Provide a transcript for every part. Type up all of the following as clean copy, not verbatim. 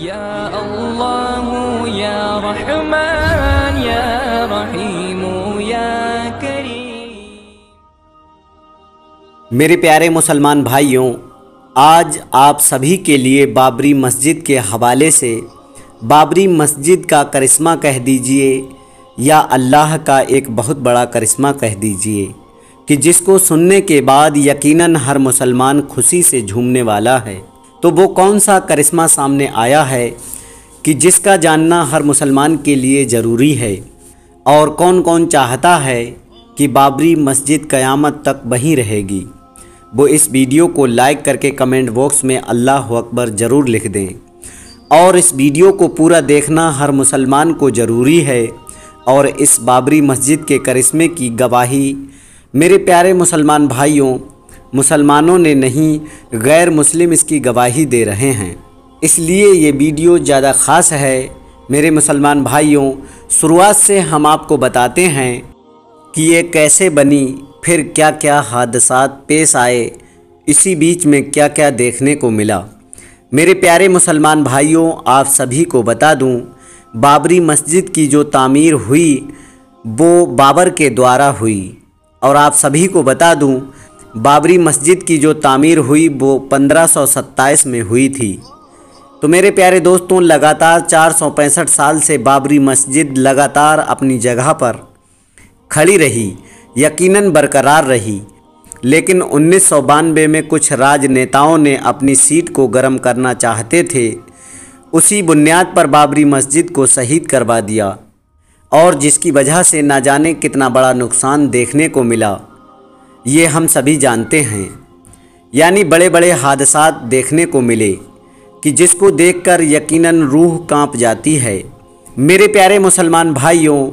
या अल्लाह या रहमान या रहीम या करीम। मेरे प्यारे मुसलमान भाइयों, आज आप सभी के लिए बाबरी मस्जिद के हवाले से बाबरी मस्जिद का करिश्मा कह दीजिए या अल्लाह का एक बहुत बड़ा करिश्मा कह दीजिए कि जिसको सुनने के बाद यकीनन हर मुसलमान खुशी से झूमने वाला है। तो वो कौन सा करिश्मा सामने आया है कि जिसका जानना हर मुसलमान के लिए ज़रूरी है, और कौन कौन चाहता है कि बाबरी मस्जिद क़यामत तक वहीं रहेगी, वो इस वीडियो को लाइक करके कमेंट बॉक्स में अल्लाह अकबर ज़रूर लिख दें। और इस वीडियो को पूरा देखना हर मुसलमान को ज़रूरी है। और इस बाबरी मस्जिद के करिश्मे की गवाही मेरे प्यारे मुसलमान भाइयों, मुसलमानों ने नहीं गैर मुस्लिम इसकी गवाही दे रहे हैं। इसलिए ये वीडियो ज़्यादा ख़ास है। मेरे मुसलमान भाइयों, शुरुआत से हम आपको बताते हैं कि ये कैसे बनी, फिर क्या क्या हादसात पेश आए, इसी बीच में क्या क्या देखने को मिला। मेरे प्यारे मुसलमान भाइयों, आप सभी को बता दूं, बाबरी मस्जिद की जो तामीर हुई वो बाबर के द्वारा हुई। और आप सभी को बता दूं, बाबरी मस्जिद की जो तामीर हुई वो 1527 में हुई थी। तो मेरे प्यारे दोस्तों, लगातार 465 साल से बाबरी मस्जिद लगातार अपनी जगह पर खड़ी रही, यकीनन बरकरार रही। लेकिन 1992 में कुछ राजनेताओं ने अपनी सीट को गर्म करना चाहते थे, उसी बुनियाद पर बाबरी मस्जिद को शहीद करवा दिया, और जिसकी वजह से ना जाने कितना बड़ा नुकसान देखने को मिला, ये हम सभी जानते हैं। यानी बड़े बड़े हादसात देखने को मिले कि जिसको देखकर यकीनन रूह कांप जाती है। मेरे प्यारे मुसलमान भाइयों,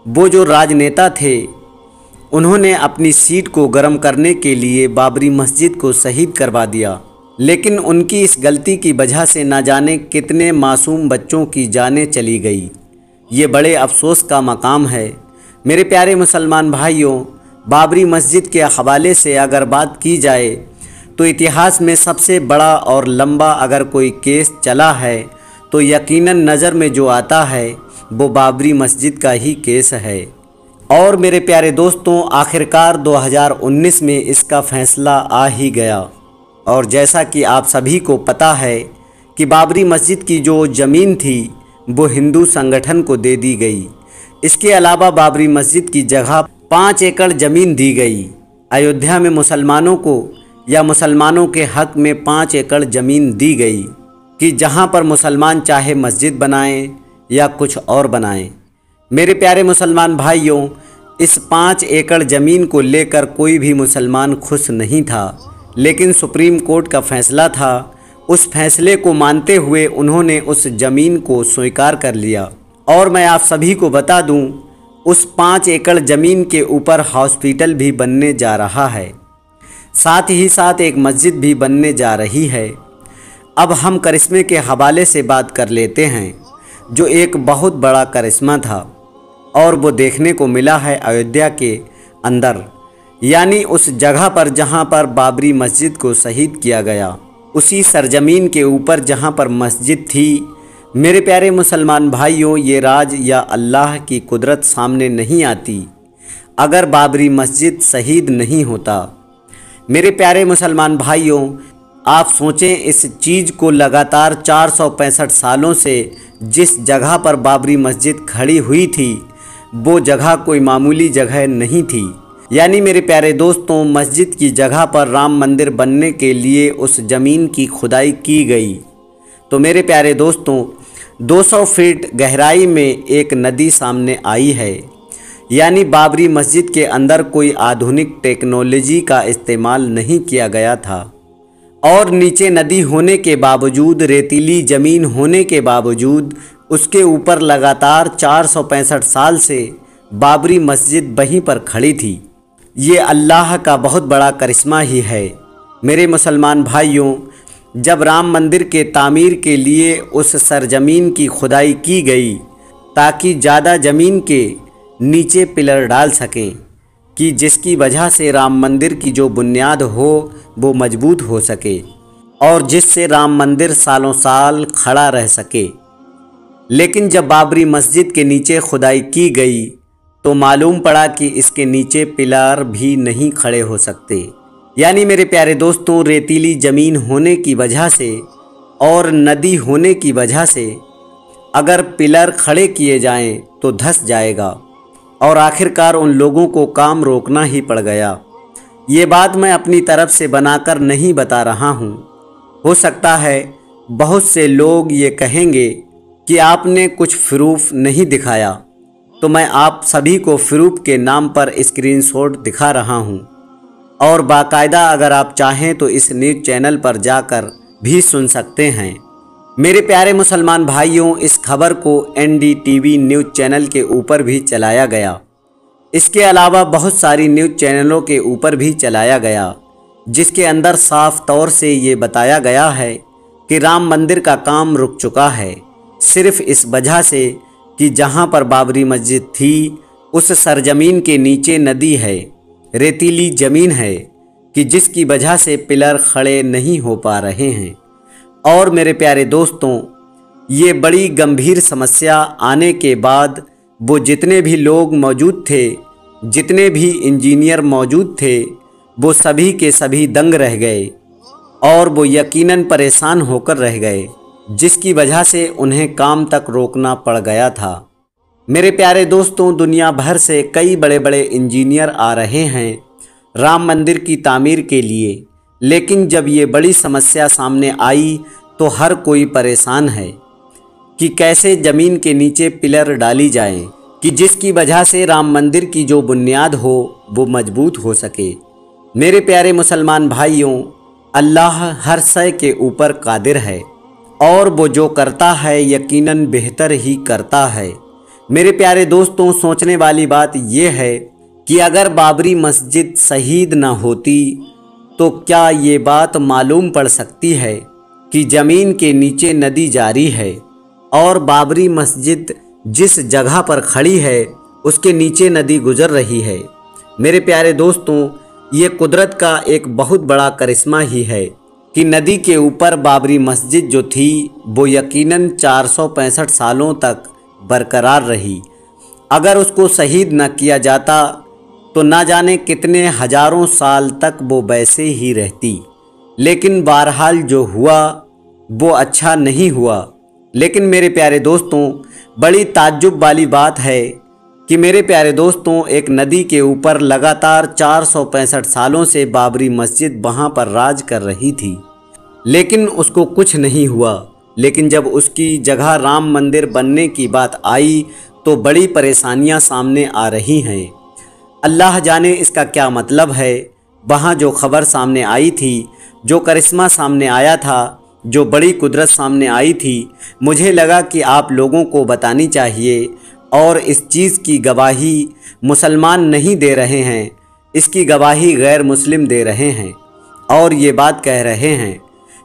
वो जो राजनेता थे उन्होंने अपनी सीट को गर्म करने के लिए बाबरी मस्जिद को शहीद करवा दिया, लेकिन उनकी इस गलती की वजह से ना जाने कितने मासूम बच्चों की जानें चली गई। ये बड़े अफसोस का मकाम है। मेरे प्यारे मुसलमान भाइयों, बाबरी मस्जिद के हवाले से अगर बात की जाए तो इतिहास में सबसे बड़ा और लंबा अगर कोई केस चला है तो यकीनन नज़र में जो आता है वो बाबरी मस्जिद का ही केस है। और मेरे प्यारे दोस्तों, आखिरकार 2019 में इसका फ़ैसला आ ही गया। और जैसा कि आप सभी को पता है कि बाबरी मस्जिद की जो ज़मीन थी वो हिंदू संगठन को दे दी गई। इसके अलावा बाबरी मस्जिद की जगह 5 एकड़ ज़मीन दी गई। अयोध्या में मुसलमानों को या मुसलमानों के हक़ में 5 एकड़ ज़मीन दी गई कि जहां पर मुसलमान चाहे मस्जिद बनाएं या कुछ और बनाएं। मेरे प्यारे मुसलमान भाइयों, इस 5 एकड़ ज़मीन को लेकर कोई भी मुसलमान खुश नहीं था, लेकिन सुप्रीम कोर्ट का फ़ैसला था। उस फैसले को मानते हुए उन्होंने उस ज़मीन को स्वीकार कर लिया। और मैं आप सभी को बता दूं, उस 5 एकड़ ज़मीन के ऊपर हॉस्पिटल भी बनने जा रहा है, साथ ही साथ एक मस्जिद भी बनने जा रही है। अब हम करिश्मे के हवाले से बात कर लेते हैं, जो एक बहुत बड़ा करिश्मा था, और वो देखने को मिला है अयोध्या के अंदर, यानी उस जगह पर जहां पर बाबरी मस्जिद को शहीद किया गया, उसी सरजमीन के ऊपर जहां पर मस्जिद थी। मेरे प्यारे मुसलमान भाइयों, ये राज या अल्लाह की कुदरत सामने नहीं आती अगर बाबरी मस्जिद शहीद नहीं होता। मेरे प्यारे मुसलमान भाइयों, आप सोचें, इस चीज़ को लगातार 465 सालों से जिस जगह पर बाबरी मस्जिद खड़ी हुई थी वो जगह कोई मामूली जगह नहीं थी। यानी मेरे प्यारे दोस्तों, मस्जिद की जगह पर राम मंदिर बनने के लिए उस ज़मीन की खुदाई की गई। तो मेरे प्यारे दोस्तों, 200 फीट गहराई में एक नदी सामने आई है। यानी बाबरी मस्जिद के अंदर कोई आधुनिक टेक्नोलॉजी का इस्तेमाल नहीं किया गया था, और नीचे नदी होने के बावजूद, रेतीली ज़मीन होने के बावजूद उसके ऊपर लगातार 465 साल से बाबरी मस्जिद वहीं पर खड़ी थी। ये अल्लाह का बहुत बड़ा करिश्मा ही है। मेरे मुसलमान भाइयों, जब राम मंदिर के तामीर के लिए उस सरजमीन की खुदाई की गई ताकि ज़्यादा ज़मीन के नीचे पिलर डाल सकें कि जिसकी वजह से राम मंदिर की जो बुनियाद हो वो मजबूत हो सके, और जिससे राम मंदिर सालों साल खड़ा रह सके। लेकिन जब बाबरी मस्जिद के नीचे खुदाई की गई तो मालूम पड़ा कि इसके नीचे पिलर भी नहीं खड़े हो सकते। यानी मेरे प्यारे दोस्तों, रेतीली ज़मीन होने की वजह से और नदी होने की वजह से अगर पिलर खड़े किए जाएं तो धंस जाएगा और आखिरकार उन लोगों को काम रोकना ही पड़ गया। ये बात मैं अपनी तरफ से बनाकर नहीं बता रहा हूँ। हो सकता है बहुत से लोग ये कहेंगे कि आपने कुछ प्रूफ नहीं दिखाया, तो मैं आप सभी को प्रूफ के नाम पर स्क्रीनशॉट दिखा रहा हूँ और बाकायदा अगर आप चाहें तो इस न्यूज़ चैनल पर जाकर भी सुन सकते हैं। मेरे प्यारे मुसलमान भाइयों, इस खबर को NDTV न्यूज़ चैनल के ऊपर भी चलाया गया। इसके अलावा बहुत सारी न्यूज़ चैनलों के ऊपर भी चलाया गया, जिसके अंदर साफ तौर से ये बताया गया है कि राम मंदिर का काम रुक चुका है, सिर्फ इस वजह से कि जहाँ पर बाबरी मस्जिद थी उस सरजमीन के नीचे नदी है, रेतीली ज़मीन है, कि जिसकी वजह से पिलर खड़े नहीं हो पा रहे हैं। और मेरे प्यारे दोस्तों, ये बड़ी गंभीर समस्या आने के बाद वो जितने भी लोग मौजूद थे, जितने भी इंजीनियर मौजूद थे, वो सभी के सभी दंग रह गए और वो यकीनन परेशान होकर रह गए, जिसकी वजह से उन्हें काम तक रोकना पड़ गया था। मेरे प्यारे दोस्तों, दुनिया भर से कई बड़े बड़े इंजीनियर आ रहे हैं राम मंदिर की तामीर के लिए, लेकिन जब ये बड़ी समस्या सामने आई तो हर कोई परेशान है कि कैसे ज़मीन के नीचे पिलर डाली जाए कि जिसकी वजह से राम मंदिर की जो बुनियाद हो वो मजबूत हो सके। मेरे प्यारे मुसलमान भाइयों, अल्लाह हर शय के ऊपर कादिर है और वो जो करता है यकीनन बेहतर ही करता है। मेरे प्यारे दोस्तों, सोचने वाली बात ये है कि अगर बाबरी मस्जिद शहीद न होती तो क्या ये बात मालूम पड़ सकती है कि ज़मीन के नीचे नदी जारी है और बाबरी मस्जिद जिस जगह पर खड़ी है उसके नीचे नदी गुजर रही है। मेरे प्यारे दोस्तों, ये कुदरत का एक बहुत बड़ा करिश्मा ही है कि नदी के ऊपर बाबरी मस्जिद जो थी वो यकीनन 465 सालों तक बरकरार रही। अगर उसको शहीद न किया जाता तो ना जाने कितने हजारों साल तक वो वैसे ही रहती। लेकिन बहरहाल जो हुआ वो अच्छा नहीं हुआ। लेकिन मेरे प्यारे दोस्तों, बड़ी ताज्जुब वाली बात है कि मेरे प्यारे दोस्तों, एक नदी के ऊपर लगातार 465 सालों से बाबरी मस्जिद वहाँ पर राज कर रही थी, लेकिन उसको कुछ नहीं हुआ। लेकिन जब उसकी जगह राम मंदिर बनने की बात आई तो बड़ी परेशानियां सामने आ रही हैं। अल्लाह जाने इसका क्या मतलब है। वहाँ जो खबर सामने आई थी, जो करिश्मा सामने आया था, जो बड़ी कुदरत सामने आई थी, मुझे लगा कि आप लोगों को बतानी चाहिए। और इस चीज़ की गवाही मुसलमान नहीं दे रहे हैं, इसकी गवाही गैर मुस्लिम दे रहे हैं और ये बात कह रहे हैं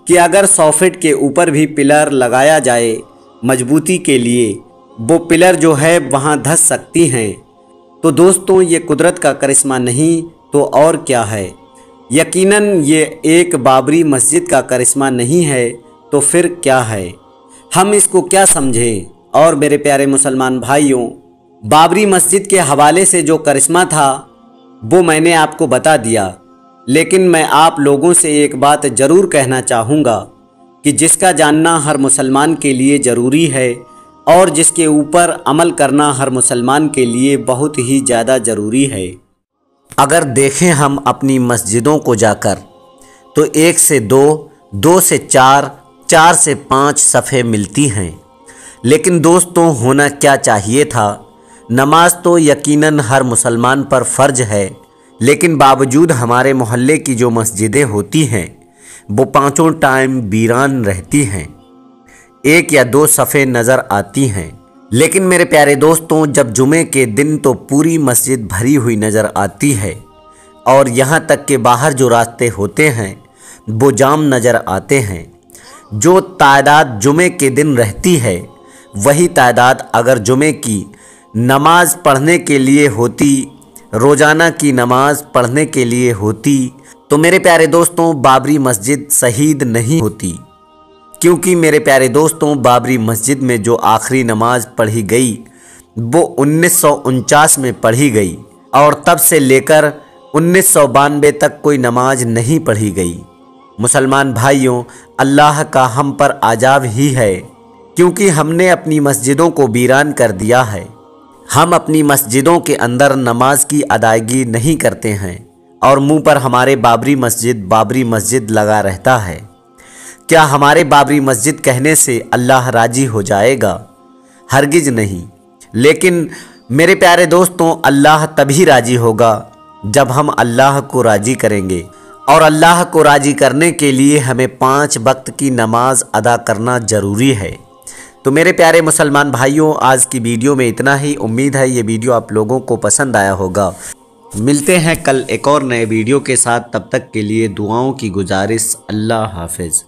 कि अगर 100 फीट के ऊपर भी पिलर लगाया जाए मजबूती के लिए, वो पिलर जो है वहाँ धंस सकती हैं। तो दोस्तों, ये कुदरत का करिश्मा नहीं तो और क्या है। यकीनन ये एक बाबरी मस्जिद का करिश्मा नहीं है तो फिर क्या है, हम इसको क्या समझें। और मेरे प्यारे मुसलमान भाइयों, बाबरी मस्जिद के हवाले से जो करिश्मा था वो मैंने आपको बता दिया, लेकिन मैं आप लोगों से एक बात ज़रूर कहना चाहूँगा कि जिसका जानना हर मुसलमान के लिए ज़रूरी है और जिसके ऊपर अमल करना हर मुसलमान के लिए बहुत ही ज़्यादा ज़रूरी है। अगर देखें हम अपनी मस्जिदों को जाकर तो 1 से 2, 2 से 4, 4 से 5 सफ़े मिलती हैं। लेकिन दोस्तों, होना क्या चाहिए था। नमाज तो यकीनन हर मुसलमान पर फ़र्ज है, लेकिन बावजूद हमारे मोहल्ले की जो मस्जिदें होती हैं वो 5 टाइम वीरान रहती हैं, 1 या 2 सफ़े नज़र आती हैं। लेकिन मेरे प्यारे दोस्तों, जब जुमे के दिन तो पूरी मस्जिद भरी हुई नज़र आती है और यहाँ तक के बाहर जो रास्ते होते हैं वो जाम नज़र आते हैं। जो तादाद जुमे के दिन रहती है वही तादाद अगर जुमे की नमाज पढ़ने के लिए होती, रोज़ाना की नमाज पढ़ने के लिए होती, तो मेरे प्यारे दोस्तों, बाबरी मस्जिद शहीद नहीं होती, क्योंकि मेरे प्यारे दोस्तों, बाबरी मस्जिद में जो आखिरी नमाज पढ़ी गई वो 1949 में पढ़ी गई और तब से लेकर 1992 तक कोई नमाज नहीं पढ़ी गई। मुसलमान भाइयों, अल्लाह का हम पर आजाब ही है, क्योंकि हमने अपनी मस्जिदों को वीरान कर दिया है। हम अपनी मस्जिदों के अंदर नमाज की अदायगी नहीं करते हैं और मुंह पर हमारे बाबरी मस्जिद लगा रहता है। क्या हमारे बाबरी मस्जिद कहने से अल्लाह राजी हो जाएगा? हरगिज नहीं। लेकिन मेरे प्यारे दोस्तों, अल्लाह तभी राजी होगा जब हम अल्लाह को राजी करेंगे, और अल्लाह को राजी करने के लिए हमें 5 वक्त की नमाज अदा करना ज़रूरी है। तो मेरे प्यारे मुसलमान भाइयों, आज की वीडियो में इतना ही। उम्मीद है ये वीडियो आप लोगों को पसंद आया होगा। मिलते हैं कल एक और नए वीडियो के साथ। तब तक के लिए दुआओं की गुजारिश। अल्लाह हाफिज़।